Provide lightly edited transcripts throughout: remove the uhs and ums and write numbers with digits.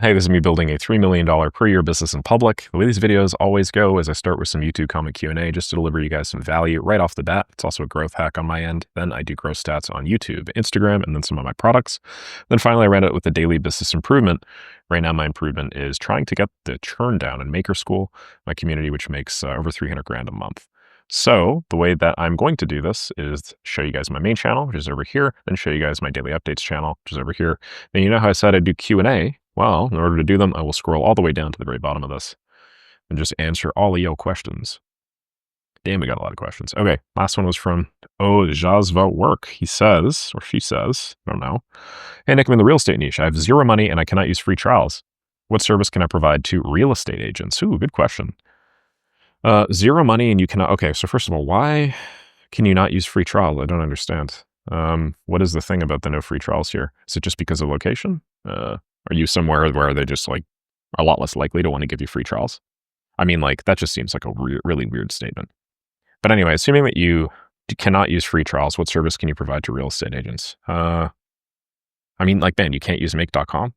Hey, this is me building a $3 million per year business in public. The way these videos always go is I start with some YouTube comment Q&A just to deliver you guys some value right off the bat. It's also a growth hack on my end. Then I do growth stats on YouTube, Instagram, and then some of my products. Then finally, I round out with the daily business improvement. Right now, my improvement is trying to get the churn down in Maker School, my community, which makes over 300 grand a month. So the way that I'm going to do this is show you guys my main channel, which is over here, then show you guys my daily updates channel, which is over here. Then you know how I said I'd do Q&A? Well, in order to do them, I will scroll all the way down to the very bottom of this and just answer all of your questions. Damn, we got a lot of questions. Okay, last one was from Jazva Work. He says, or she says, I don't know. Hey, Nick, I'm in the real estate niche. I have zero money and I cannot use free trials. What service can I provide to real estate agents? Ooh, good question. Zero money and you cannot, okay, so first of all, why can you not use free trials? I don't understand. What is the thing about the no free trials here? Is it just because of location? Are you somewhere where they just like are a lot less likely to want to give you free trials? I mean, like that just seems like a really weird statement. But anyway, assuming that you cannot use free trials, what service can you provide to real estate agents? I mean, like, man, you can't use make.com.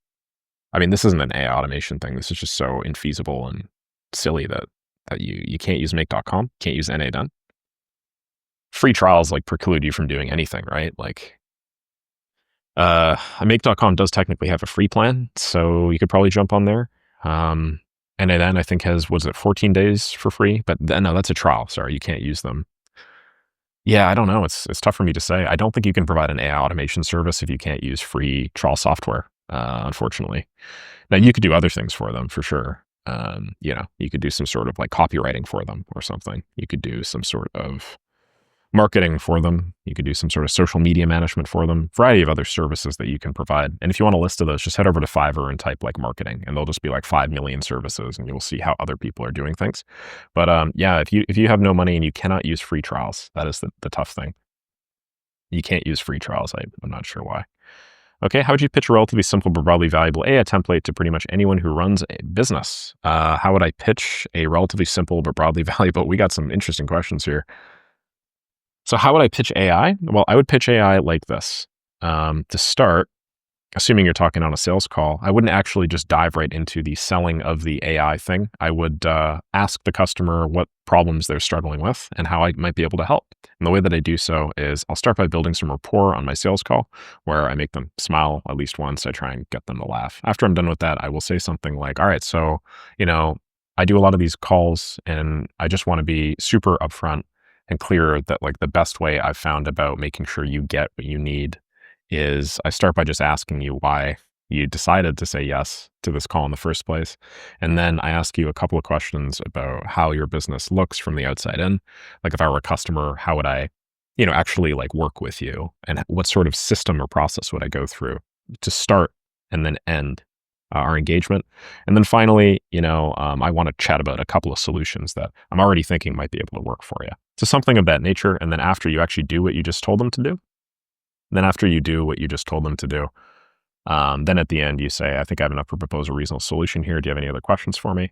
I mean, this isn't an AI automation thing. This is just so infeasible and silly that you can't use make.com, can't use NA done. Free trials like preclude you from doing anything, right? Like, make.com does technically have a free plan, so you could probably jump on there. And then I think has, was it 14 days for free? But no, that's a trial. Sorry, you can't use them. Yeah, I don't know. It's tough for me to say. I don't think you can provide an AI automation service if you can't use free trial software, unfortunately. Now you could do other things for them for sure. You know, you could do some sort of like copywriting for them or something. You could do some sort of marketing for them. You could do some sort of social media management for them, variety of other services that you can provide. And if you want a list of those, just head over to Fiverr and type like marketing, and they'll just be like 5 million services, and you'll see how other people are doing things. But yeah, if you have no money and you cannot use free trials, that is the tough thing. You can't use free trials. I'm not sure why. Okay, how would you pitch a relatively simple but broadly valuable AI template to pretty much anyone who runs a business? How would I pitch a relatively simple but broadly valuable? We got some interesting questions here. So how would I pitch AI? Well, I would pitch AI like this. To start, assuming you're talking on a sales call, I wouldn't actually just dive right into the selling of the AI thing. I would ask the customer what problems they're struggling with and how I might be able to help. And the way that I do so is I'll start by building some rapport on my sales call where I make them smile at least once. I try and get them to laugh. After I'm done with that, I will say something like, all right, so, you know, I do a lot of these calls and I just want to be super upfront and clear that like the best way I've found about making sure you get what you need is I start by just asking you why you decided to say yes to this call in the first place. And then I ask you a couple of questions about how your business looks from the outside in. Like if I were a customer, how would I, you know, actually like work with you, and what sort of system or process would I go through to start and then end our engagement. And then finally, you know, I want to chat about a couple of solutions that I'm already thinking might be able to work for you. So something of that nature. And then after you actually do what you just told them to do, then at the end you say, I think I have enough to propose a reasonable solution here. Do you have any other questions for me?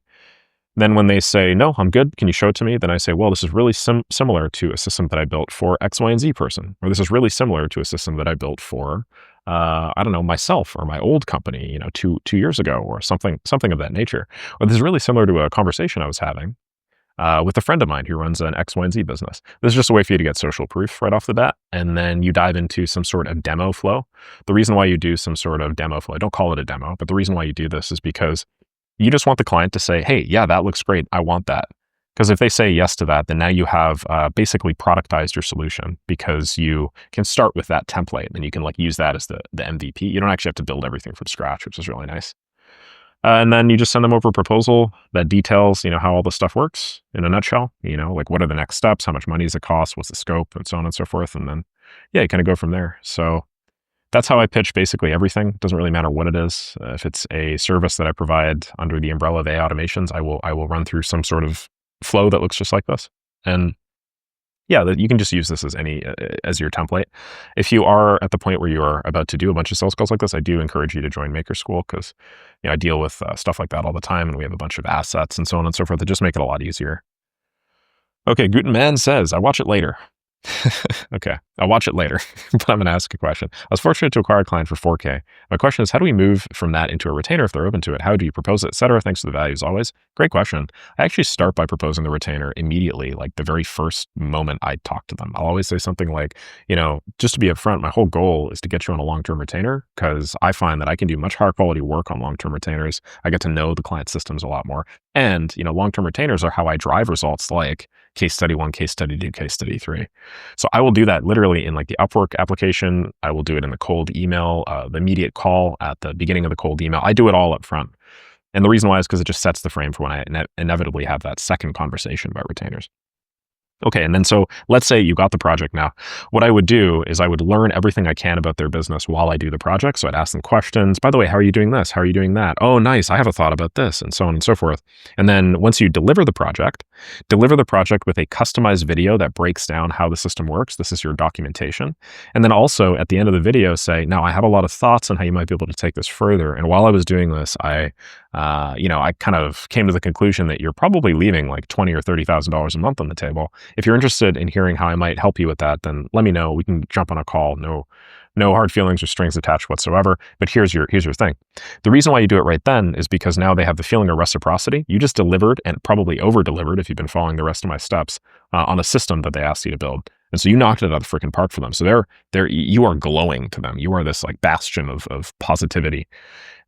Then when they say, no, I'm good, can you show it to me? Then I say, well, this is really similar to a system that I built for X, Y, and Z person. Or this is really similar to a system that I built for, I don't know, myself or my old company, you know, two years ago, or something of that nature. Or this is really similar to a conversation I was having with a friend of mine who runs an X, Y, and Z business. This is just a way for you to get social proof right off the bat. And then you dive into some sort of demo flow. The reason why you do some sort of demo flow, I don't call it a demo, but the reason why you do this is because you just want the client to say, hey, yeah, that looks great. I want that. Because if they say yes to that, then now you have basically productized your solution, because you can start with that template and you can like use that as the MVP. You don't actually have to build everything from scratch, which is really nice. And then you just send them over a proposal that details, you know, how all this stuff works in a nutshell, you know, like what are the next steps, how much money does it cost, what's the scope, and so on and so forth. And then, yeah, you kind of go from there. So that's how I pitch basically everything. It doesn't really matter what it is. If it's a service that I provide under the umbrella of AI automations, I will run through some sort of flow that looks just like this. And yeah, you can just use this as your template. If you are at the point where you are about to do a bunch of sales calls like this, I do encourage you to join Maker School, because you know I deal with stuff like that all the time, and we have a bunch of assets and so on and so forth that just make it a lot easier. Okay, Gutenman says, I watch it later. Okay, I'll watch it later, but I'm going to ask a question. I was fortunate to acquire a client for 4K. My question is, how do we move from that into a retainer if they're open to it? How do you propose it, et cetera? Thanks for the value as always. Great question. I actually start by proposing the retainer immediately, like the very first moment I talk to them. I'll always say something like, just to be upfront, my whole goal is to get you on a long-term retainer because I find that I can do much higher quality work on long-term retainers. I get to know the client systems a lot more. And, long-term retainers are how I drive results like case study 1, case study 2, case study 3. So I will do that literally in like the Upwork application. I will do it in the cold email, the immediate call at the beginning of the cold email. I do it all up front. And the reason why is because it just sets the frame for when I inevitably have that second conversation about retainers. Okay, and then so let's say you got the project now. What I would do is I would learn everything I can about their business while I do the project. So I'd ask them questions. By the way, how are you doing this? How are you doing that? Oh, nice. I have a thought about this, and so on and so forth. And then once you deliver the project with a customized video that breaks down how the system works. This is your documentation. And then also at the end of the video, say, now I have a lot of thoughts on how you might be able to take this further. And while I was doing this, I kind of came to the conclusion that you're probably leaving like $20,000 or $30,000 a month on the table. If you're interested in hearing how I might help you with that, then let me know. We can jump on a call. No hard feelings or strings attached whatsoever. But here's your thing. The reason why you do it right then is because now they have the feeling of reciprocity. You just delivered and probably over-delivered if you've been following the rest of my steps on a system that they asked you to build. And so you knocked it out of the freaking park for them. So you are glowing to them. You are this like bastion of positivity.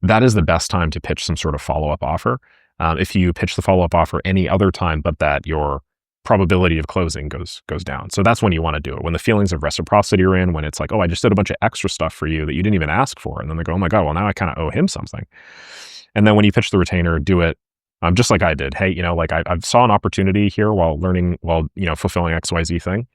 That is the best time to pitch some sort of follow-up offer. If you pitch the follow-up offer any other time but that, your probability of closing goes down. So that's when you want to do it. When the feelings of reciprocity are in, when it's like, oh, I just did a bunch of extra stuff for you that you didn't even ask for. And then they go, oh my God, well, now I kind of owe him something. And then when you pitch the retainer, do it just like I did. Hey, like I saw an opportunity here while fulfilling XYZ thing.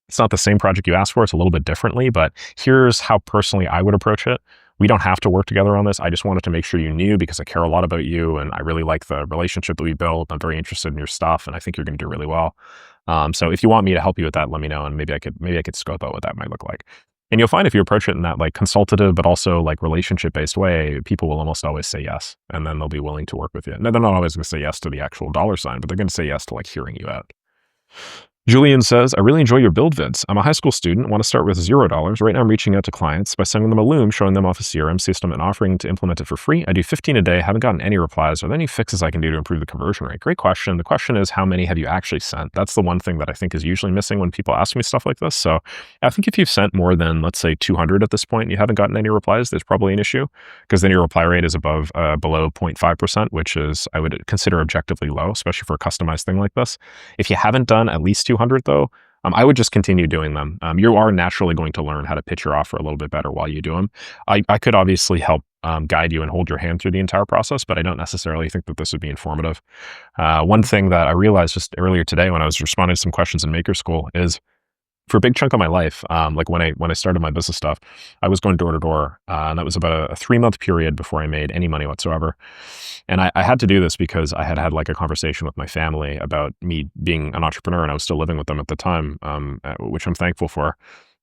It's not the same project you asked for. It's a little bit differently, but here's how personally I would approach it. We don't have to work together on this. I just wanted to make sure you knew because I care a lot about you and I really like the relationship that we built. I'm very interested in your stuff and I think you're going to do really well. So if you want me to help you with that, let me know and maybe I could scope out what that might look like. And you'll find if you approach it in that like consultative but also like relationship based way, people will almost always say yes, and then they'll be willing to work with you. Now, they're not always going to say yes to the actual dollar sign, but they're going to say yes to like hearing you out. Julian says, I really enjoy your build vids. I'm a high school student, want to start with $0. Right now I'm reaching out to clients by sending them a Loom, showing them off a CRM system and offering to implement it for free. I do 15 a day, haven't gotten any replies. Are there any fixes I can do to improve the conversion rate? Great question. The question is, how many have you actually sent? That's the one thing that I think is usually missing when people ask me stuff like this. So I think if you've sent more than, let's say 200 at this point and you haven't gotten any replies, there's probably an issue because then your reply rate is below 0.5%, which is, I would consider objectively low, especially for a customized thing like this. If you haven't done at least 200 though, I would just continue doing them. You are naturally going to learn how to pitch your offer a little bit better while you do them. I could obviously help guide you and hold your hand through the entire process, but I don't necessarily think that this would be informative. One thing that I realized just earlier today when I was responding to some questions in Maker School is for a big chunk of my life, like when I started my business stuff, I was going door to door, and that was about a 3-month period before I made any money whatsoever. And I had to do this because I had like a conversation with my family about me being an entrepreneur, and I was still living with them at the time, which I'm thankful for.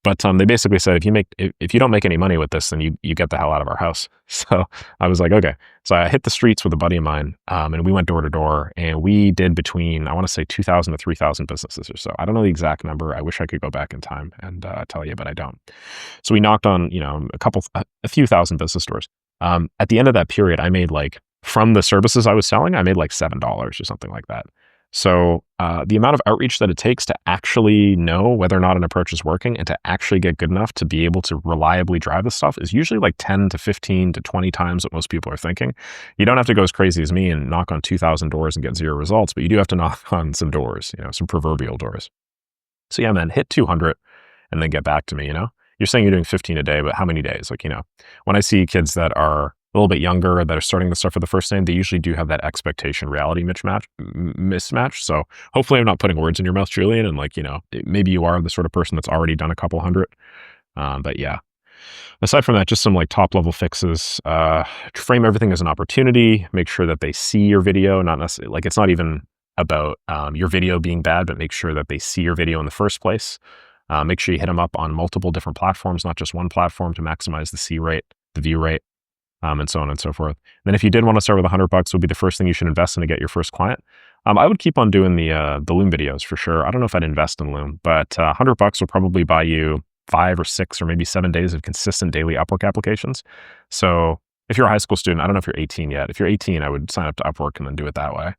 But they basically said, if you don't make any money with this, then you get the hell out of our house. So I was like, okay. So I hit the streets with a buddy of mine, and we went door to door, and we did between, I want to say 2,000 to 3,000 businesses or so. I don't know the exact number. I wish I could go back in time and tell you, but I don't. So we knocked on, a few thousand business doors. At the end of that period, I made from the services I was selling, I made like $7 or something like that. So the amount of outreach that it takes to actually know whether or not an approach is working and to actually get good enough to be able to reliably drive this stuff is usually like 10 to 15 to 20 times what most people are thinking. You don't have to go as crazy as me and knock on 2,000 doors and get 0 results, but you do have to knock on some doors, some proverbial doors. So yeah, man, hit 200 and then get back to me, You're saying you're doing 15 a day, but how many days? When I see kids that are a little bit younger that are starting this stuff for the first time, they usually do have that expectation reality mismatch. So hopefully I'm not putting words in your mouth, Julian. And maybe you are the sort of person that's already done a couple hundred. But yeah, aside from that, just some top level fixes, frame everything as an opportunity, make sure that they see your video, not necessarily it's not even about your video being bad, but make sure that they see your video in the first place. Make sure you hit them up on multiple different platforms, not just one platform to maximize the see rate, the view rate. and so on and so forth. Then if you did want to start with $100, would be the first thing you should invest in to get your first client. I would keep on doing the Loom videos for sure. I don't know if I'd invest in Loom, but $100 will probably buy you 5 or 6 or maybe 7 days of consistent daily Upwork applications. So if you're a high school student, I don't know if you're 18 yet. If you're 18, I would sign up to Upwork and then do it that way.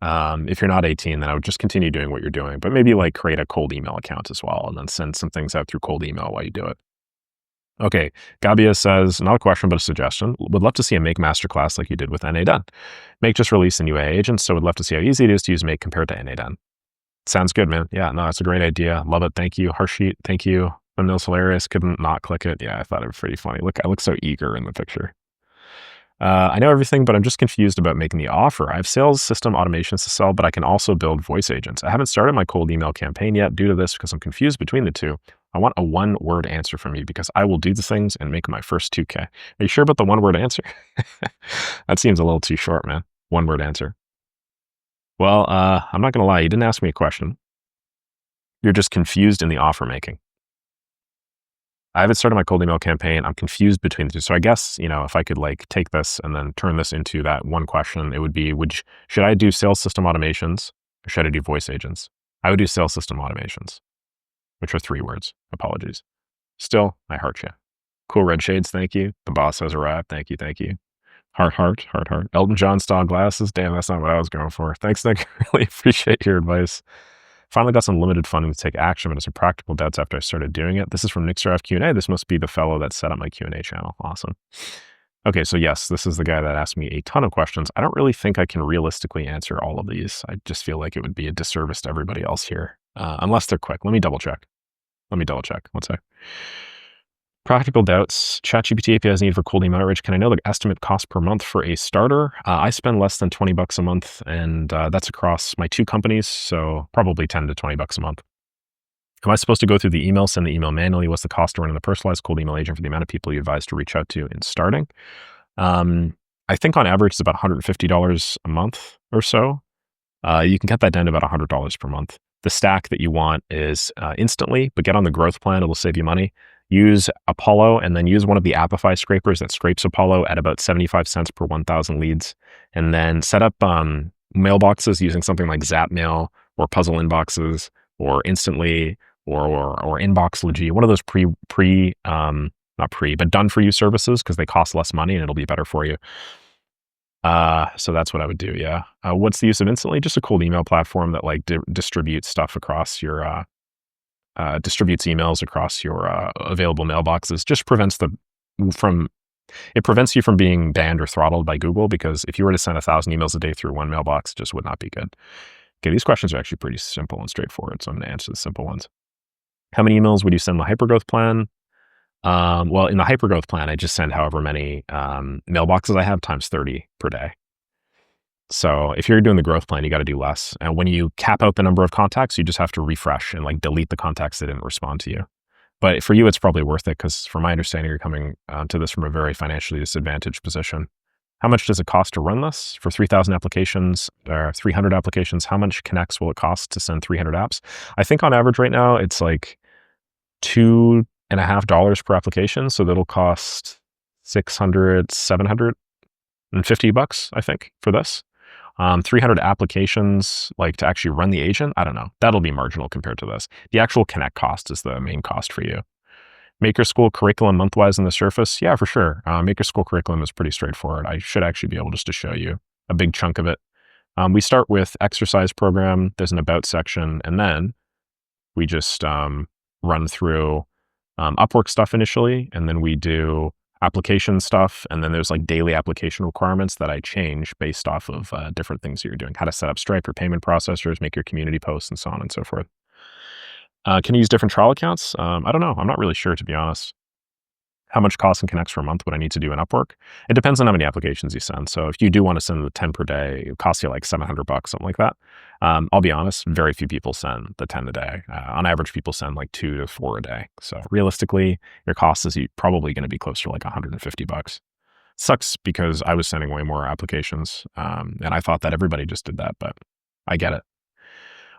If you're not 18, then I would just continue doing what you're doing, but maybe like create a cold email account as well and then send some things out through cold email while you do it. Okay, Gabia says, not a question, but a suggestion. Would love to see a Make masterclass like you did with NA Done. Make just released a new AI agent, so would love to see how easy it is to use Make compared to NA Done. Sounds good, man. Yeah, no, that's a great idea. Love it. Thank you. Harshit, thank you. Thumbnail's hilarious. Couldn't not click it. Yeah, I thought it was pretty funny. Look, I look so eager in the picture. I know everything, but I'm just confused about making the offer. I have sales system automations to sell, but I can also build voice agents. I haven't started my cold email campaign yet due to this because I'm confused between the two. I want a one-word answer from you because I will do the things and make my first 2K. Are you sure about the one-word answer? That seems a little too short, man. One-word answer. Well, I'm not going to lie. You didn't ask me a question. You're just confused in the offer making. I haven't started my cold email campaign. I'm confused between the two. So I guess, if I could like take this and then turn this into that one question, it would be, should I do sales system automations or should I do voice agents? I would do sales system automations, which are 3 words. Apologies. Still, I heart you. Cool red shades. Thank you. The boss has arrived. Thank you. Thank you. Heart, heart, heart, heart. Elton John style glasses. Damn, that's not what I was going for. Thanks, Nick. Really appreciate your advice. Finally got some limited funding to take action, but had some practical doubts after I started doing it. This is from Nick Saraev Q&A. This must be the fellow that set up my Q&A channel. Awesome. Okay, so yes, this is the guy that asked me a ton of questions. I don't really think I can realistically answer all of these. I just feel like it would be a disservice to everybody else here, unless they're quick. Let me double check. One sec. Practical doubts. ChatGPT APIs needed for cold email outreach. Can I know the estimate cost per month for a starter? I spend less than $20 a month, and that's across my 2 companies, so probably $10 to $20 a month. Am I supposed to go through the email, send the email manually? What's the cost to running the personalized cold email agent for the amount of people you advise to reach out to in starting? I think on average it's about $150 a month or so. You can cut that down to about $100 per month. The stack that you want is instantly, but get on the growth plan. It'll save you money. Use Apollo and then use one of the Appify scrapers that scrapes Apollo at about 75 cents per 1,000 leads. And then set up mailboxes using something like Zapmail or Puzzle Inboxes or Instantly or Inboxlogy, one of those not pre, but done for you services because they cost less money and it'll be better for you. So that's what I would do. Yeah. What's the use of Instantly? Just a cold email platform that like distributes stuff across your, distributes emails across your available mailboxes. Just prevents you from being banned or throttled by Google, because if you were to send 1,000 emails a day through one mailbox, it just would not be good. Okay, these questions are actually pretty simple and straightforward, so I'm going to answer the simple ones. How many emails would you send the hypergrowth plan? Well, in the hypergrowth plan, I just send however many mailboxes I have times 30 per day. So if you're doing the growth plan, you got to do less. And when you cap out the number of contacts, you just have to refresh and like delete the contacts that didn't respond to you. But for you, it's probably worth it because from my understanding, you're coming to this from a very financially disadvantaged position. How much does it cost to run this? For 3,000 applications or 300 applications, how much connects will it cost to send 300 apps? I think on average right now, it's like $2.50 per application. So that'll cost $600, $750, I think, for this. 300 applications, like to actually run the agent, I don't know. That'll be marginal compared to this. The actual connect cost is the main cost for you. Maker School curriculum month-wise on the surface? Yeah, for sure. Maker School curriculum is pretty straightforward. I should actually be able just to show you a big chunk of it. We start with exercise program. There's an about section, and then we just run through Upwork stuff initially, and then we do application stuff, and then there's like daily application requirements that I change based off of different things that you're doing. How to set up Stripe or payment processors, make your community posts, and so on and so forth. Can you use different trial accounts? I don't know. I'm not really sure, to be honest. How much costs and connects per month would I need to do in Upwork? It depends on how many applications you send. So if you do want to send the 10 per day, it costs you like $700, something like that. I'll be honest, very few people send the 10 a day. On average, people send like 2 to 4 a day. So realistically, your cost is probably going to be closer to like $150. Sucks because I was sending way more applications, and I thought that everybody just did that, but I get it.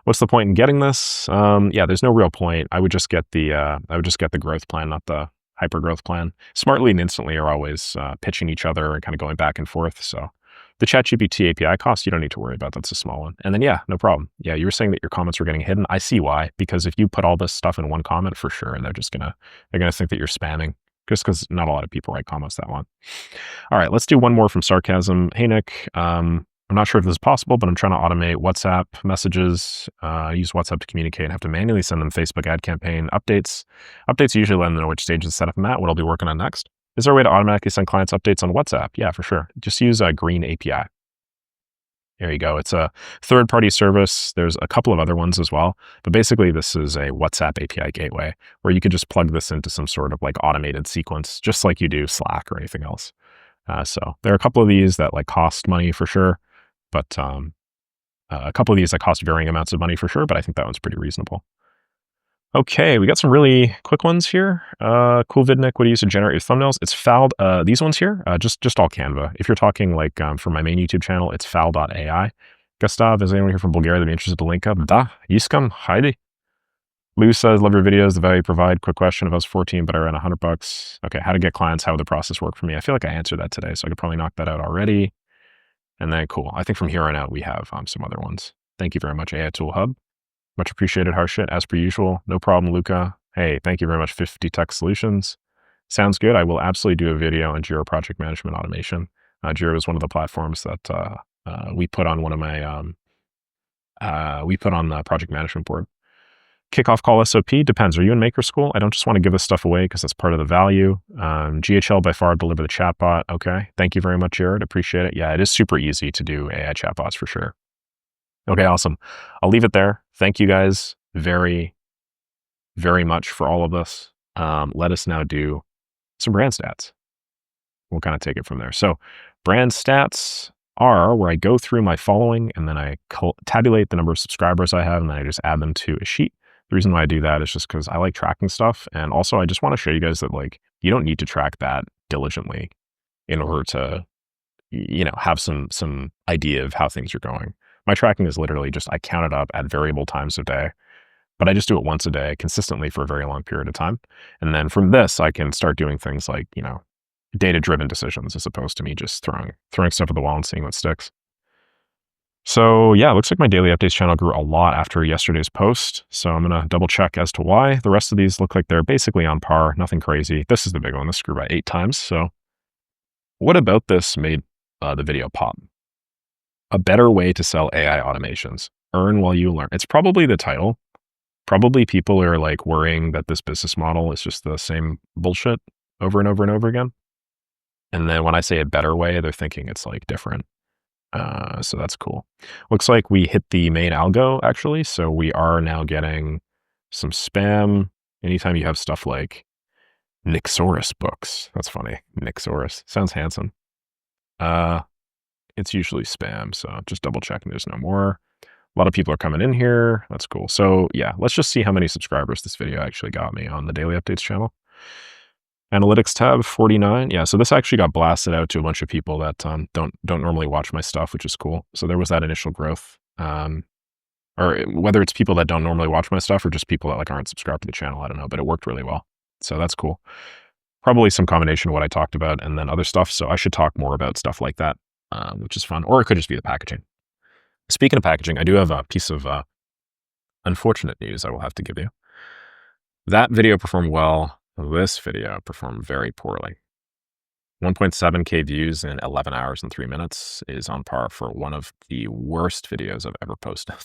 What's the point in getting this? Yeah, there's no real point. I would just get the growth plan, not the hypergrowth plan. Smartly and Instantly are always pitching each other and kind of going back and forth. So the ChatGPT API cost, you don't need to worry about. That's a small one. And then, yeah, no problem. Yeah, you were saying that your comments were getting hidden. I see why, because if you put all this stuff in one comment, for sure, they're gonna think that you're spamming, just because not a lot of people write comments that long. All right, let's do one more from Sarcasm. Hey, Nick. I'm not sure if this is possible, but I'm trying to automate WhatsApp messages. Use WhatsApp to communicate and have to manually send them Facebook ad campaign updates. Updates usually let them know which stage of the setup I'm at, what I'll be working on next. Is there a way to automatically send clients updates on WhatsApp? Yeah, for sure. Just use a Green API. There you go. It's a third-party service. There's a couple of other ones as well, but basically this is a WhatsApp API gateway where you could just plug this into some sort of like automated sequence, just like you do Slack or anything else. So there are a couple of these that like cost money for sure, but a couple of these that cost varying amounts of money for sure, but I think that one's pretty reasonable. Okay, we got some really quick ones here. Cool VidNick, what do you use to generate your thumbnails? It's fouled. These ones here, just all Canva. If you're talking like for my main YouTube channel, it's foul.ai. Gustav, is anyone here from Bulgaria that'd be interested to link up? Da, Yiskam, Heidi. Lou says, love your videos, the value you provide. Quick question, if I was 14, but I ran $100. Okay, how to get clients, how would the process work for me? I feel like I answered that today, so I could probably knock that out already. And then cool. I think from here on out, we have some other ones. Thank you very much, AI Tool Hub. Much appreciated, Harshit, as per usual. No problem, Luca. Hey, thank you very much, 50 Tech Solutions. Sounds good. I will absolutely do a video on Jira Project Management Automation. Jira is one of the platforms that we put on one of my, we put on the project management board. Kickoff call SOP depends. Are you in Maker School? I don't just want to give this stuff away because that's part of the value. GHL by far deliver the chatbot. Okay. Thank you very much, Jared. Appreciate it. Yeah, it is super easy to do AI chatbots for sure. Okay, awesome. I'll leave it there. Thank you guys very, very much for all of this. Let us now do some brand stats. We'll kind of take it from there. So brand stats are where I go through my following and then I tabulate the number of subscribers I have and then I just add them to a sheet. The reason why I do that is just because I like tracking stuff. And also I just want to show you guys that like, you don't need to track that diligently in order to, have some idea of how things are going. My tracking is literally just, I count it up at variable times of day, but I just do it once a day consistently for a very long period of time. And then from this, I can start doing things like, data-driven decisions as opposed to me just throwing stuff at the wall and seeing what sticks. So yeah, it looks like my daily updates channel grew a lot after yesterday's post. So I'm going to double check as to why. The rest of these look like they're basically on par, nothing crazy. This is the big one. This grew by 8 times. So what about this made the video pop? A better way to sell AI automations. Earn while you learn. It's probably the title. Probably people are like worrying that this business model is just the same bullshit over and over and over again. And then when I say a better way, they're thinking it's like different. So that's cool. Looks like we hit the main algo actually. So we are now getting some spam. Anytime you have stuff like Nixoris books. That's funny. Nixoris. Sounds handsome. It's usually spam. So just double checking there's no more. A lot of people are coming in here. That's cool. So yeah, let's just see how many subscribers this video actually got me on the daily updates channel. Analytics tab 49. Yeah, so this actually got blasted out to a bunch of people that don't normally watch my stuff, which is cool. So there was that initial growth. Or whether it's people that don't normally watch my stuff or just people that like aren't subscribed to the channel, I don't know, but it worked really well. So that's cool. Probably some combination of what I talked about and then other stuff. So I should talk more about stuff like that, which is fun. Or it could just be the packaging. Speaking of packaging, I do have a piece of unfortunate news I will have to give you. That video performed well. This video performed very poorly. 1.7K views in 11 hours and 3 minutes is on par for one of the worst videos I've ever posted.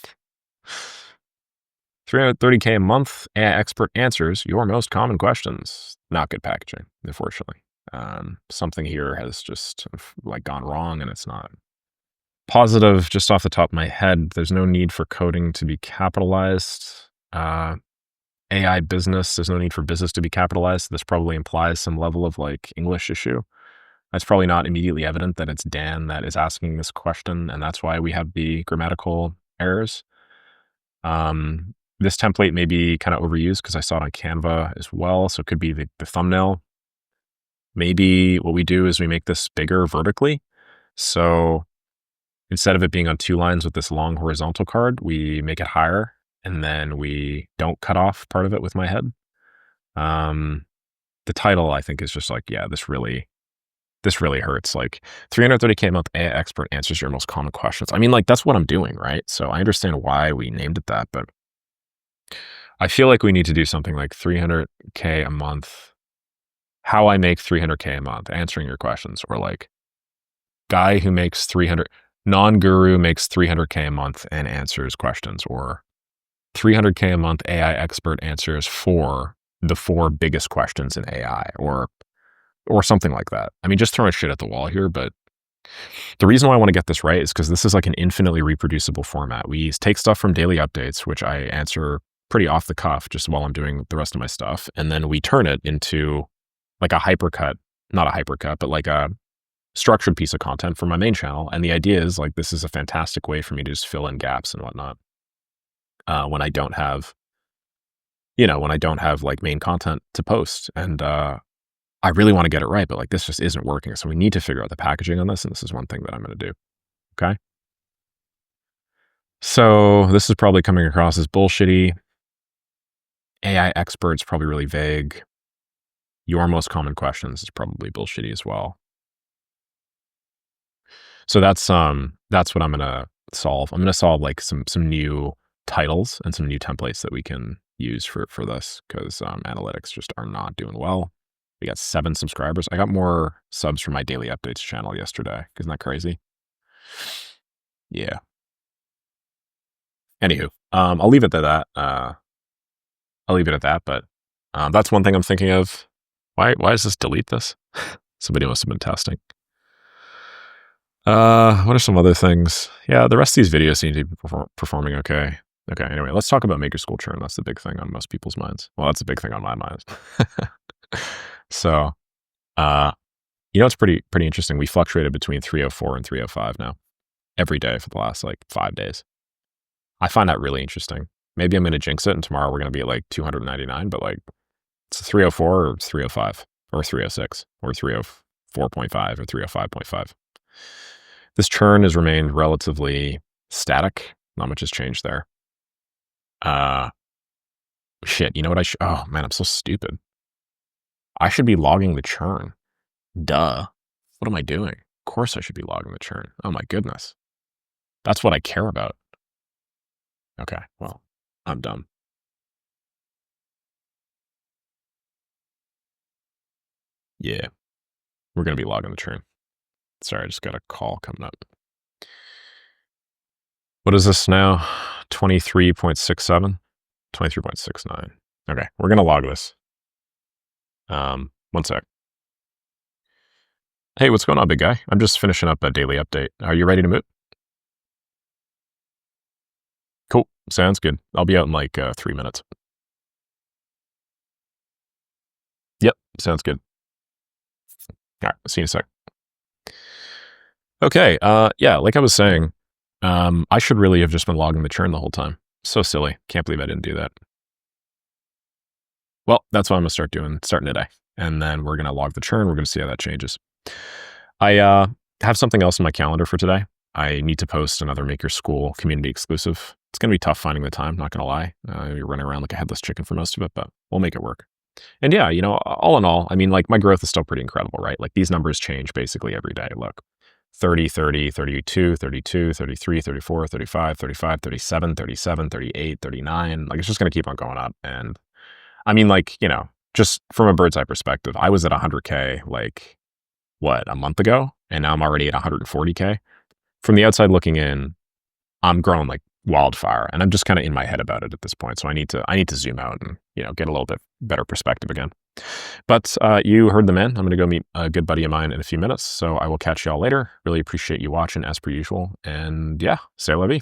330K a month, AI expert answers your most common questions. Not good packaging, unfortunately. Something here has just like gone wrong and it's not positive. Just off the top of my head, there's no need for coding to be capitalized. AI business, there's no need for business to be capitalized. This probably implies some level of like English issue. It's probably not immediately evident that it's Dan that is asking this question, and that's why we have the grammatical errors. This template may be kind of overused because I saw it on Canva as well, so it could be the thumbnail. Maybe what we do is we make this bigger vertically. So instead of it being on 2 lines with this long horizontal card, we make it higher. And then we don't cut off part of it with my head. the title I think is just like, yeah, this really hurts. Like 330K a month AI expert answers your most common questions. I mean, like that's what I'm doing, right? So I understand why we named it that, but I feel like we need to do something like 300K a month. How I make 300K a month, answering your questions, or like guy who makes 300, non-guru makes 300K a month and answers questions, or 300K a month AI expert answers the four biggest questions in AI, or something like that. I mean, just throwing shit at the wall here, but the reason why I want to get this right is because this is like an infinitely reproducible format. We take stuff from daily updates, which I answer pretty off the cuff just while I'm doing the rest of my stuff, and then we turn it into like a hypercut, not a hypercut, but like a structured piece of content for my main channel. And the idea is like, this is a fantastic way for me to just fill in gaps and whatnot. When I don't have, when I don't have like main content to post, and I really want to get it right, but like this just isn't working. So we need to figure out the packaging on this. And this is one thing that I'm going to do. Okay. So this is probably coming across as bullshitty. AI experts, probably really vague. Your most common questions is probably bullshitty as well. So that's what I'm going to solve. I'm going to solve like some new titles and some new templates that we can use for this, because analytics just are not doing well. We got 7 subscribers. I got more subs from my daily updates channel yesterday. Isn't that crazy? Yeah. Anywho, I'll leave it at that. I'll leave it at that. But that's one thing I'm thinking of. Why does this delete this? Somebody must have been testing. What are some other things? Yeah, the rest of these videos seem to be performing okay. Okay, anyway, let's talk about Maker School churn. That's the big thing on most people's minds. Well, that's the big thing on my mind. So, it's pretty interesting. We fluctuated between 304 and 305 now, every day for the last like 5 days. I find that really interesting. Maybe I'm going to jinx it, and tomorrow we're going to be at like 299, but like it's 304 or 305 or 306 or 304.5 or 305.5. This churn has remained relatively static. Not much has changed there. Shit, you know what oh man, I'm so stupid. I should be logging the churn. Duh. What am I doing? Of course I should be logging the churn. Oh my goodness. That's what I care about. Okay, well, I'm dumb. Yeah, we're going to be logging the churn. Sorry, I just got a call coming up. What is this now? 23.67? 23.69. Okay, we're going to log this. One sec. Hey, what's going on, big guy? I'm just finishing up a daily update. Are you ready to move? Cool. Sounds good. I'll be out in like 3 minutes. Yep. Sounds good. All right. See you in a sec. Okay. Yeah, like I was saying, I should really have just been logging the churn the whole time. So silly. Can't believe I didn't do that. Well, that's what I'm going to start doing starting today. And then we're going to log the churn. We're going to see how that changes. I have something else in my calendar for today. I need to post another Maker School community exclusive. It's going to be tough finding the time, not going to lie. You're running around like a headless chicken for most of it, but we'll make it work. And yeah, all in all, I mean, like my growth is still pretty incredible, right? Like these numbers change basically every day. Look, 30, 30, 32, 32, 33, 34, 35, 35, 37, 37, 38, 39. Like it's just going to keep on going up. And I mean, like, just from a bird's eye perspective, I was at 100K like, a month ago? And now I'm already at 140K. From the outside looking in, I'm growing like wildfire, and I'm just kind of in my head about it at this point. So I need to zoom out and, get a little bit better perspective again. But you heard the man. I'm going to go meet a good buddy of mine in a few minutes. So I will catch y'all later. Really appreciate you watching as per usual. And yeah, c'est la vie.